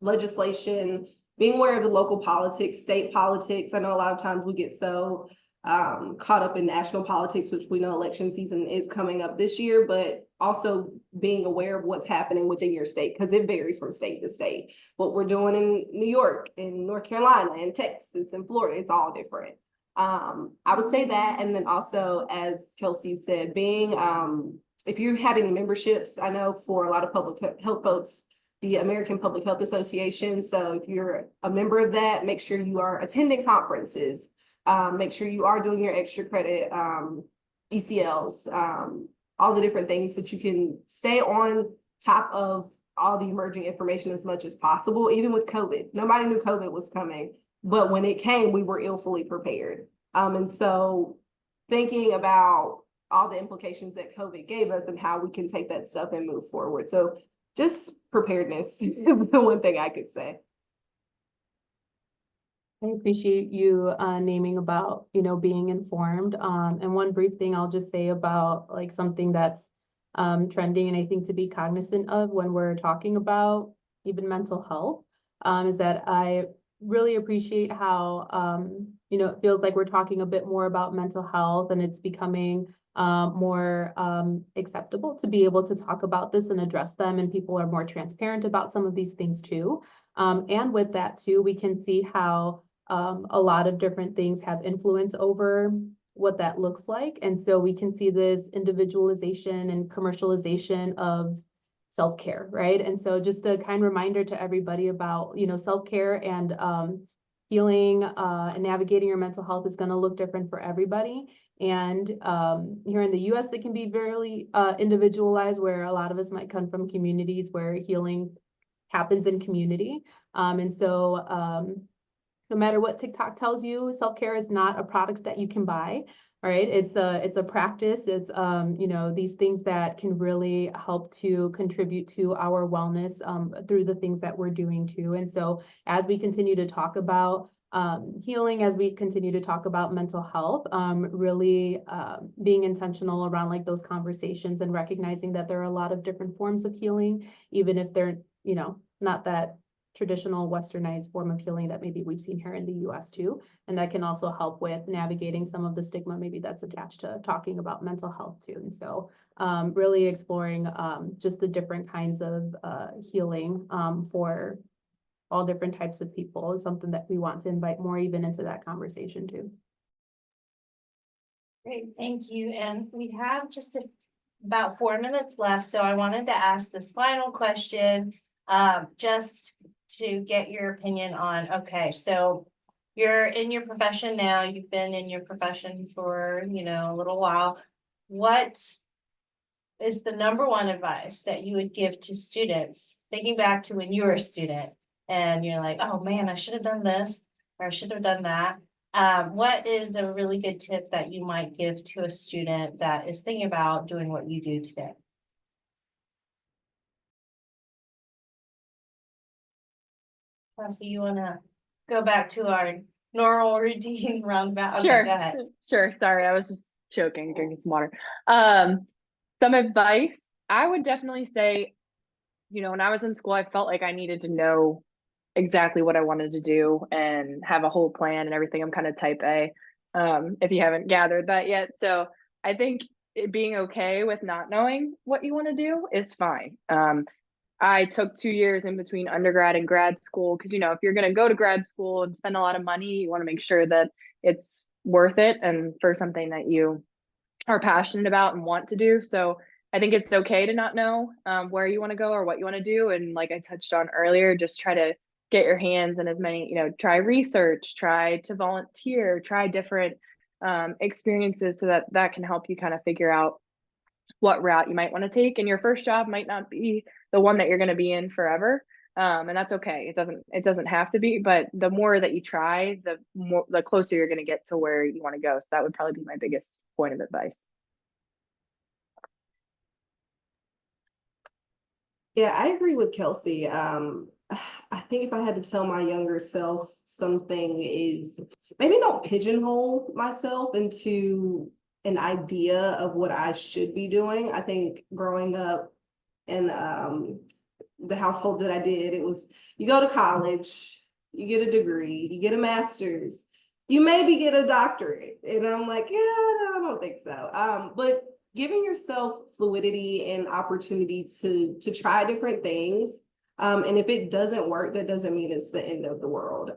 legislation, being aware of the local politics, state politics. I know a lot of times we get so caught up in national politics, which we know election season is coming up this year, but also being aware of what's happening within your state, because it varies from state to state. What we're doing in New York, in North Carolina, in Texas, in Florida, it's all different. I would say that, and then also, as Kelsey said, being, if you're having memberships, I know for a lot of public health folks, the American Public Health Association. So if you're a member of that, make sure you are attending conferences. Make sure you are doing your extra credit, ECLs, all the different things that you can stay on top of all the emerging information as much as possible. Even with COVID, nobody knew COVID was coming, but when it came, we were fully prepared. And so thinking about all the implications that COVID gave us and how we can take that stuff and move forward. So just preparedness is the one thing I could say. I appreciate you naming about, you know, being informed. And one brief thing I'll just say about like something that's trending, and I think to be cognizant of when we're talking about even mental health, is that I really appreciate how, you know, it feels like we're talking a bit more about mental health, and it's becoming more acceptable to be able to talk about this and address them, and people are more transparent about some of these things too. And with that too, we can see how a lot of different things have influence over what that looks like. And so we can see this individualization and commercialization of self-care, right? And so just a kind reminder to everybody about, you know, self-care and healing and navigating your mental health is going to look different for everybody. And here in the US, it can be very individualized, where a lot of us might come from communities where healing happens in community. And so no matter what TikTok tells you, self-care is not a product that you can buy, right? It's a practice. It's, you know, these things that can really help to contribute to our wellness through the things that we're doing too. And so as we continue to talk about healing, as we continue to talk about mental health, really being intentional around like those conversations and recognizing that there are a lot of different forms of healing, even if they're, you know, not that traditional westernized form of healing that maybe we've seen here in the US too. And that can also help with navigating some of the stigma maybe that's attached to talking about mental health too. And so really exploring just the different kinds of healing for all different types of people is something that we want to invite more even into that conversation too. Great, thank you. And we have just about 4 minutes left, so I wanted to ask this final question, just to get your opinion on, okay, so you're in your profession now, you've been in your profession for, a little while. What is the number one advice that you would give to students, thinking back to when you were a student and you're like, oh man, I should have done this or I should have done that? What is a really good tip that you might give to a student that is thinking about doing what you do today? Kelsey, you wanna go back to our normal routine roundabout? Okay, Sure, go ahead. sure. Sorry, I was just choking, drinking some water. Some advice, I would definitely say, when I was in school, I felt like I needed to know exactly what I wanted to do and have a whole plan and everything. I'm kind of type A, if you haven't gathered that yet. So I think being okay with not knowing what you want to do is fine. I took 2 years in between undergrad and grad school because, if you're going to go to grad school and spend a lot of money, you want to make sure that it's worth it and for something that you are passionate about and want to do. So I think it's okay to not know where you want to go or what you want to do. And like I touched on earlier, just try to get your hands in as many, try research, try to volunteer, try different experiences so that can help you kind of figure out what route you might want to take. And your first job might not be the one that you're going to be in forever. And that's okay. It doesn't have to be, but the more that you try, the closer you're going to get to where you want to go. So that would probably be my biggest point of advice. Yeah, I agree with Kelsey. I think if I had to tell my younger self something is maybe don't pigeonhole myself into an idea of what I should be doing. I think growing up in the household that I did, it was you go to college, you get a degree, you get a master's, you maybe get a doctorate. And I'm like, yeah, no, I don't think so. But giving yourself fluidity and opportunity to try different things. And if it doesn't work, that doesn't mean it's the end of the world.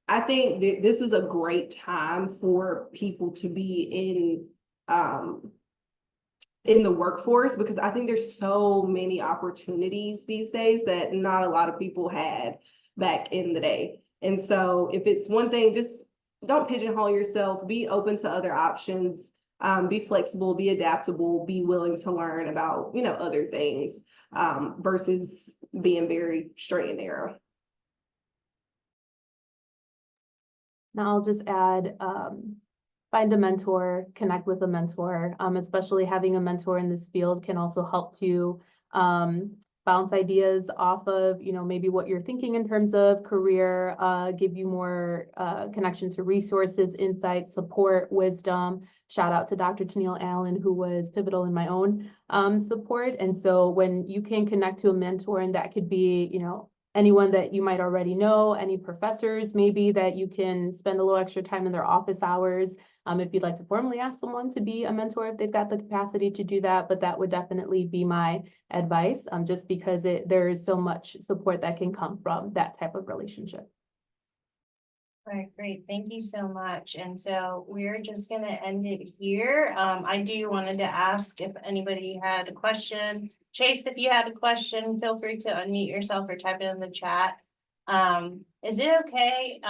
I think that this is a great time for people to be in the workforce, because I think there's so many opportunities these days that not a lot of people had back in the day. And so if it's one thing, just don't pigeonhole yourself, be open to other options, be flexible, be adaptable, be willing to learn about, other things, versus being very straight and narrow. Now I'll just add, find a mentor, connect with a mentor, especially having a mentor in this field can also help to bounce ideas off of, maybe what you're thinking in terms of career, give you more connection to resources, insights, support, wisdom. Shout out to Dr. Tennille Allen, who was pivotal in my own support. And so when you can connect to a mentor, and that could be, anyone that you might already know, any professors maybe that you can spend a little extra time in their office hours. If you'd like to formally ask someone to be a mentor, if they've got the capacity to do that, but that would definitely be my advice, just because there is so much support that can come from that type of relationship. All right, great. Thank you so much. And so we're just gonna end it here. I wanted to ask if anybody had a question. Chase, if you had a question, feel free to unmute yourself or type it in the chat. Is it okay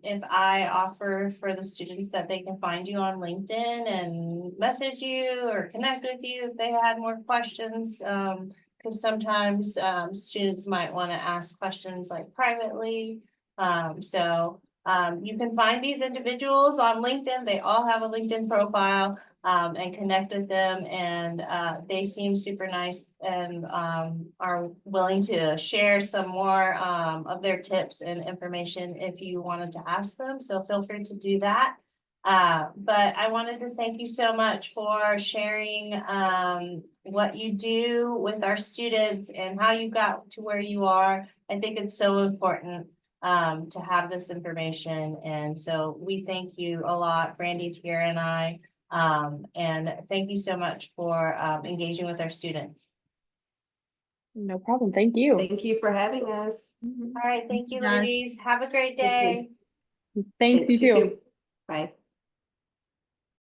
if I offer for the students that they can find you on LinkedIn and message you or connect with you if they had more questions? Because sometimes students might want to ask questions like privately. You can find these individuals on LinkedIn. They all have a LinkedIn profile, and connect with them. And they seem super nice and are willing to share some more of their tips and information if you wanted to ask them. So feel free to do that. But I wanted to thank you so much for sharing what you do with our students and how you got to where you are. I think it's so important to have this information. And so we thank you a lot, Brandy, Tiara, and I. And thank you so much for engaging with our students. No problem. Thank you. Thank you for having us. All right. Thank you, Guys. ladies. Have a great Thank day. you. Thanks, you too. Bye.